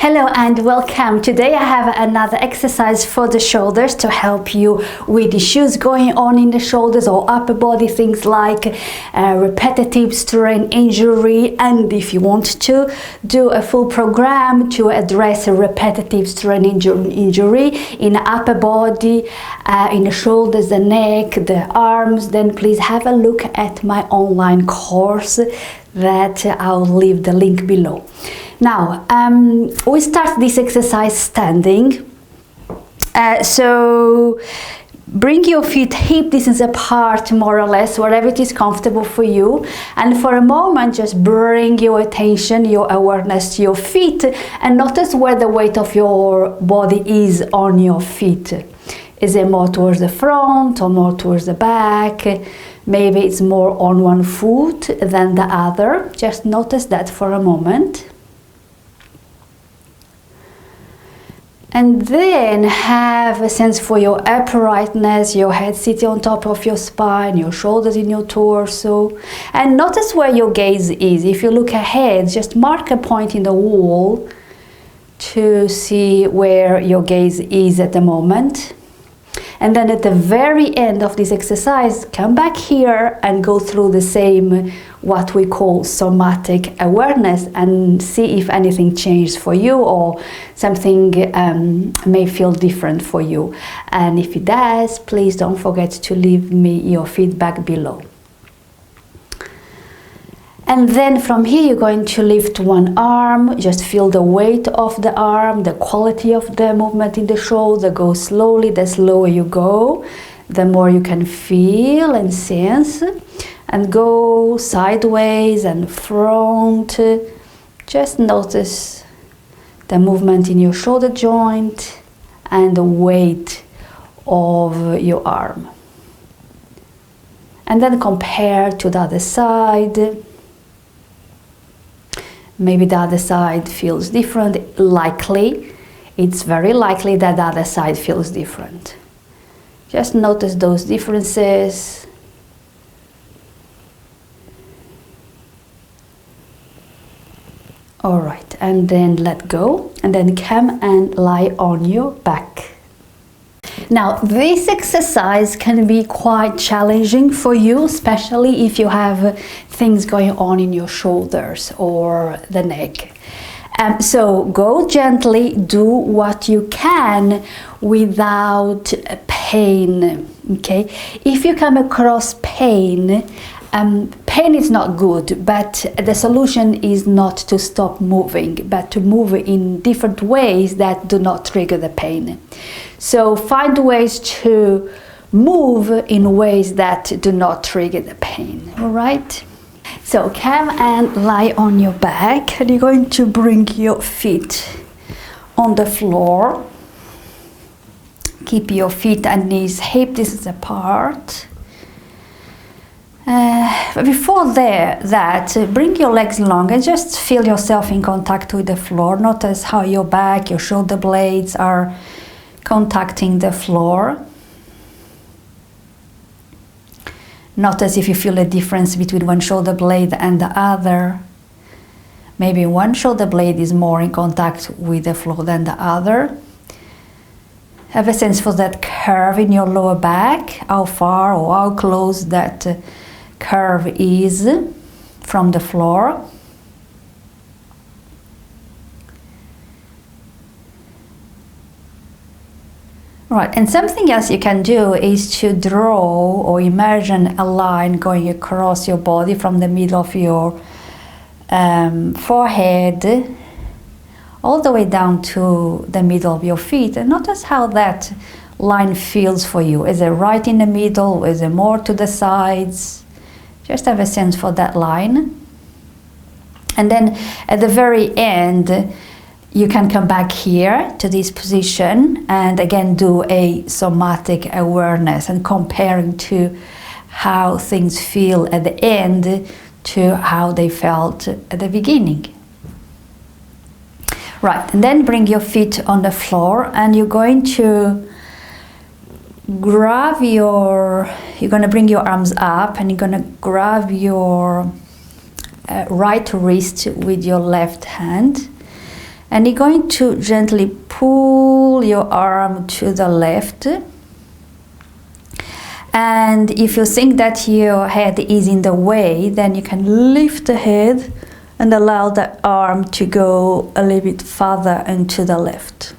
Hello and welcome. Today I have another exercise for the shoulders to help you with issues going on in the shoulders or upper body, things like repetitive strain injury, and if you want to do a full program to address a repetitive strain injury in the upper body, in the shoulders, the neck, the arms, then please have a look at my online course that I'll leave the link below. Now, we start this exercise standing. So bring your feet hip distance apart, more or less, wherever it is comfortable for you. And for a moment, just bring your attention, your awareness to your feet and notice where the weight of your body is on your feet. Is it more towards the front or more towards the back? Maybe it's more on one foot than the other. Just notice that for a moment. And then have a sense for your uprightness, your head sitting on top of your spine, your shoulders in your torso. And notice where your gaze is. If you look ahead, just mark a point in the wall to see where your gaze is at the moment. And then at the very end of this exercise, come back here and go through the same, what we call somatic awareness, and see if anything changed for you or something may feel different for you. And if it does, please don't forget to leave me your feedback below. And then from here, you're going to lift one arm, just feel the weight of the arm, the quality of the movement in the shoulder. Go slowly, the slower you go, the more you can feel and sense. And go sideways and front. Just notice the movement in your shoulder joint and the weight of your arm. And then compare to the other side. Maybe the other side feels different. Likely, it's very likely that the other side feels different. Just notice those differences. All right, and then let go, and then come and lie on your back. Now, this exercise can be quite challenging for you, especially if you have things going on in your shoulders or the neck. So go gently, do what you can without pain, okay? If you come across pain, pain is not good, but the solution is not to stop moving, but to move in different ways that do not trigger the pain. So find ways to move in ways that do not trigger the pain, all right? So come and lie on your back, and you're going to bring your feet on the floor. Keep your feet and knees hip distance apart. But before that, bring your legs long and just feel yourself in contact with the floor. Notice how your back, your shoulder blades are contacting the floor. Notice if you feel a difference between one shoulder blade and the other. Maybe one shoulder blade is more in contact with the floor than the other. Have a sense for that curve in your lower back, how far or how close that curve is from the floor. Right, and something else you can do is to draw or imagine a line going across your body from the middle of your forehead all the way down to the middle of your feet, and notice how that line feels for you. Is it right in the middle? Is it more to the sides? Just have a sense for that line. And then at the very end, you can come back here to this position and again do a somatic awareness and comparing to how things feel at the end to how they felt at the beginning. Right, and then bring your feet on the floor, and you're going to grab you're going to bring your arms up, and you're going to grab your right wrist with your left hand, And you're going to gently pull your arm to the left. And if you think that your head is in the way, then you can lift the head and allow the arm to go a little bit farther and to the left.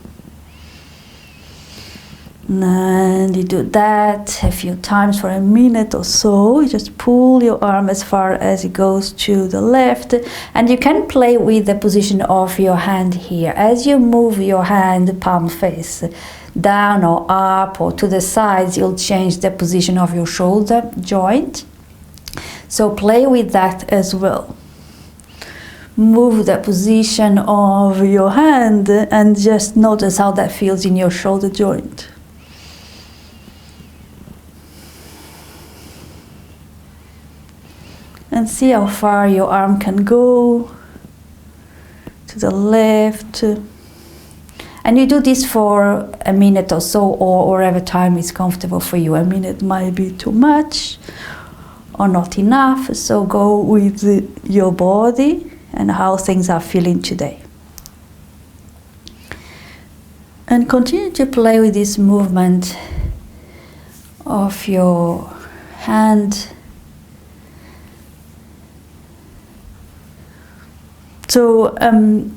And you do that a few times for a minute or so. You just pull your arm as far as it goes to the left, and you can play with the position of your hand here. As you move your hand palm face down or up or to the sides, you'll change the position of your shoulder joint. So play with that as well. Move the position of your hand and just notice how that feels in your shoulder joint. And see how far your arm can go to the left. And you do this for a minute or so, or whatever time is comfortable for you. A minute might be too much or not enough, so go with your body and how things are feeling today. And continue to play with this movement of your hand. So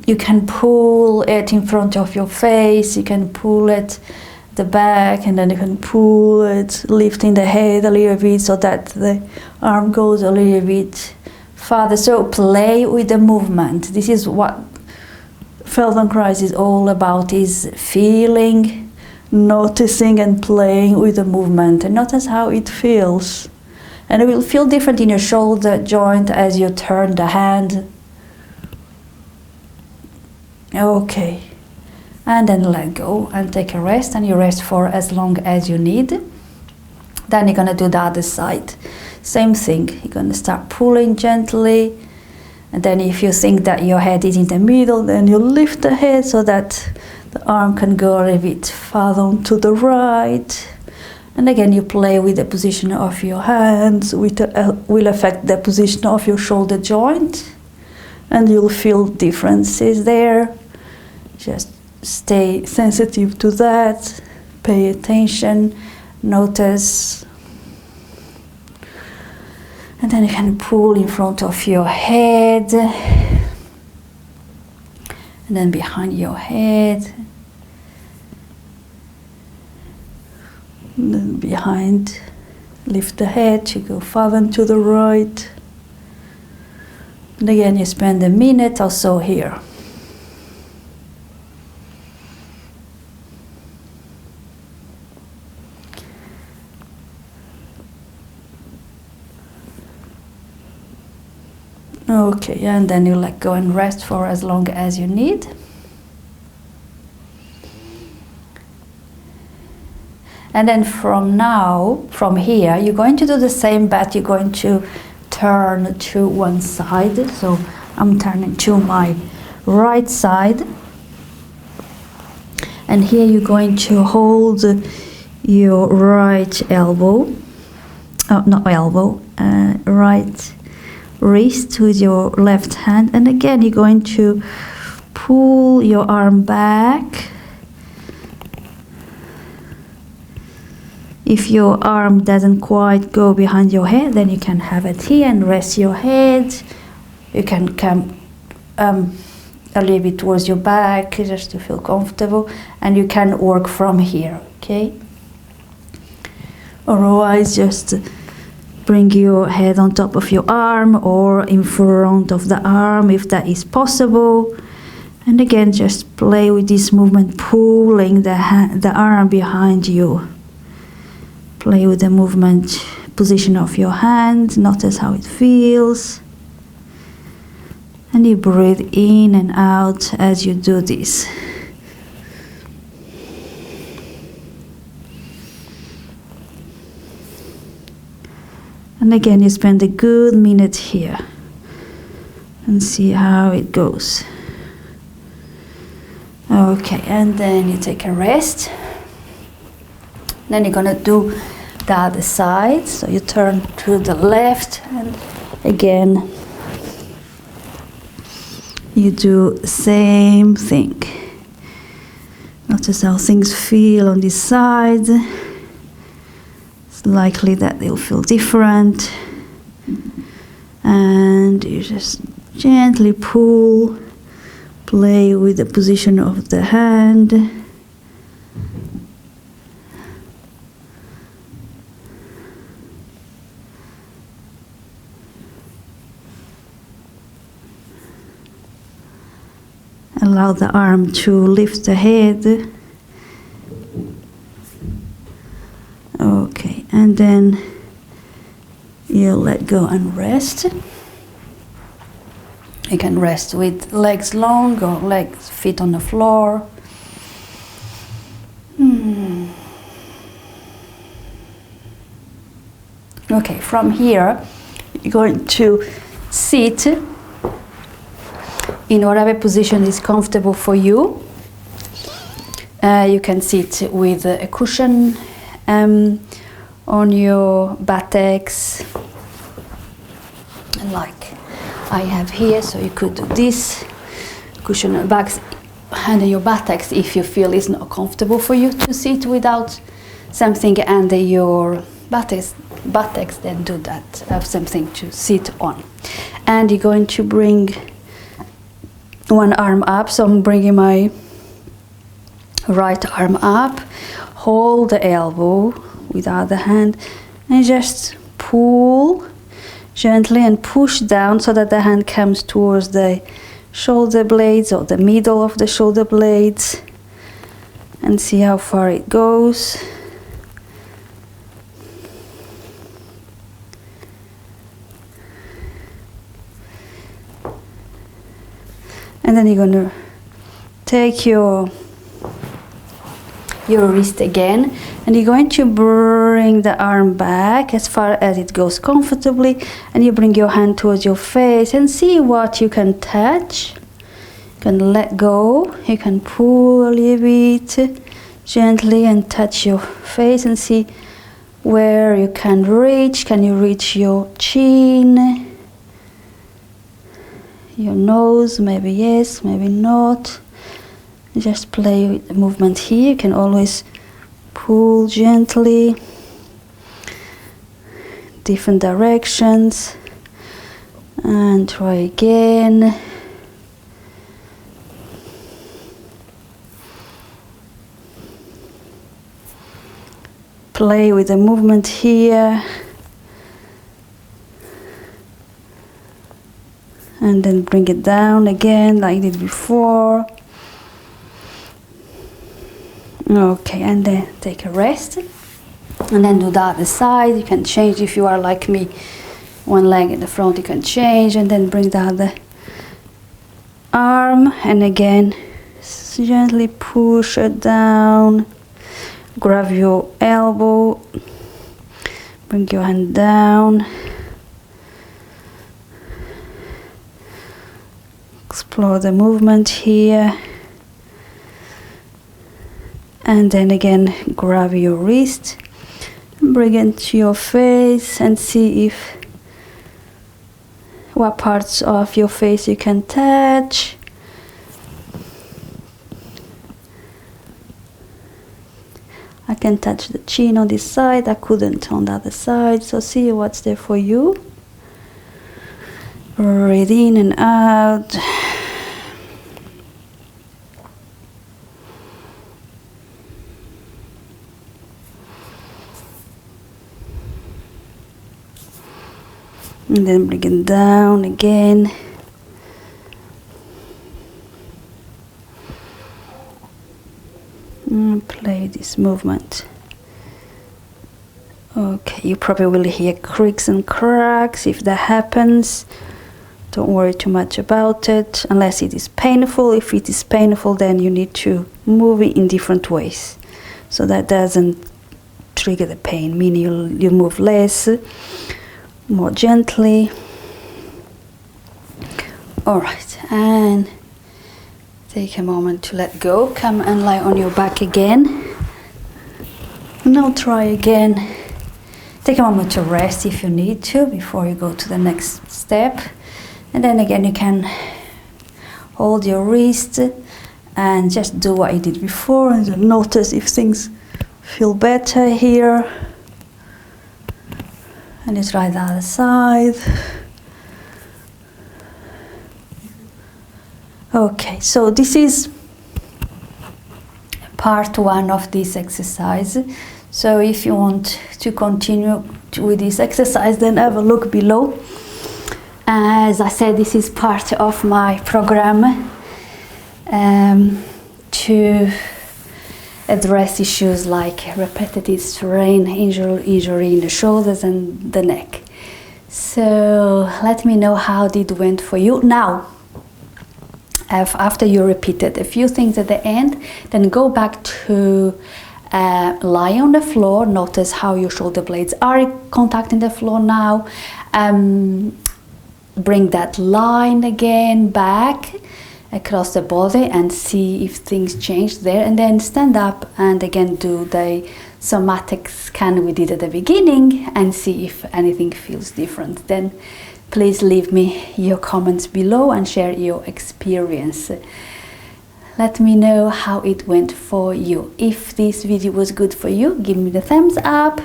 you can pull it in front of your face, you can pull it the back, and then you can pull it, lifting the head a little bit so that the arm goes a little bit farther. So play with the movement. This is what Feldenkrais is all about, is feeling, noticing and playing with the movement, and notice how it feels. And it will feel different in your shoulder joint as you turn the hand. Okay, and then let go and take a rest, and you rest for as long as you need. Then you're going to do the other side. Same thing, you're going to start pulling gently, and then if you think that your head is in the middle, then you lift the head so that the arm can go a little bit farther on to the right. And again, you play with the position of your hands, which will affect the position of your shoulder joint, and you'll feel differences there. Just stay sensitive to that, pay attention, notice. And then you can pull in front of your head, and then behind your head, and then behind, lift the head to go farther and to the right. And again, you spend a minute or so here. Okay, and then you let go and rest for as long as you need. And then from here, you're going to do the same, but you're going to turn to one side. So I'm turning to my right side. And here you're going to hold your right elbow, right wrist with your left hand, and again you're going to pull your arm back. If your arm doesn't quite go behind your head, then you can have it here and rest your head. You can come a little bit towards your back just to feel comfortable, and you can work from here, okay? Otherwise, just bring your head on top of your arm or in front of the arm if that is possible. And again, just play with this movement, pulling the arm behind you. Play with the movement, position of your hand, notice how it feels. And you breathe in and out as you do this. And again, you spend a good minute here and see how it goes. Okay, and then you take a rest. Then you're gonna do the other side. So you turn to the left, and again you do the same thing. Notice how things feel on this side. It's likely that they'll feel different. And you just gently pull, play with the position of the hand. Allow the arm to lift the head. Okay, and then you let go and rest. You can rest with legs long or legs, feet on the floor. Okay, from here, you're going to sit in whatever position is comfortable for you. You can sit with a cushion on your buttocks, like I have here, so you could do this, cushion on backs under your buttocks if you feel it's not comfortable for you to sit without something under your buttocks, then do that, have something to sit on. And you're going to bring one arm up, so I'm bringing my right arm up, hold the elbow with the other hand and just pull gently and push down so that the hand comes towards the shoulder blades or the middle of the shoulder blades, and see how far it goes. And then you're going to take your wrist again, and you're going to bring the arm back as far as it goes comfortably, and you bring your hand towards your face and see what you can touch. You can let go, you can pull a little bit gently and touch your face and see where you can reach. Can you reach your chin? Your nose, maybe yes, maybe not. Just play with the movement here. You can always pull gently, different directions, and try again. Play with the movement here. And then bring it down again like I did before. Okay, and then take a rest. And then do the other side. You can change if you are like me. One leg in the front, you can change. And then bring the other arm. And again, gently push it down. Grab your elbow. Bring your hand down. Explore the movement here, and then again grab your wrist, bring it to your face and see if what parts of your face you can touch. I can touch the chin on this side, I couldn't on the other side, so see what's there for you. Breathe in and out. And then bring it down again. And play this movement. Okay, you probably will hear creaks and cracks. If that happens, don't worry too much about it, unless it is painful. If it is painful, then you need to move it in different ways, so that doesn't trigger the pain, meaning you move less, more gently. Alright, and take a moment to let go. Come and lie on your back again. Now try again. Take a moment to rest if you need to before you go to the next step. And then again you can hold your wrist and just do what you did before, and you'll notice if things feel better here. And you try the other side. Okay, so this is part 1 of this exercise. So if you want to continue with this exercise, then have a look below. As I said, this is part of my program to address issues like repetitive strain, injury in the shoulders and the neck. So let me know how it went for you. Now, after you repeated a few things at the end, then go back to lie on the floor. Notice how your shoulder blades are contacting the floor now. Bring that line again back across the body and see if things change there, and then stand up and again do the somatic scan we did at the beginning and see if anything feels different. Then please leave me your comments below and share your experience. Let me know how it went for you. If this video was good for you, give me the thumbs up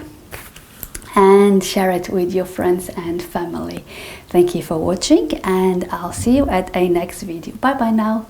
and share it with your friends and family. Thank you for watching, and I'll see you at a next video. Bye bye now.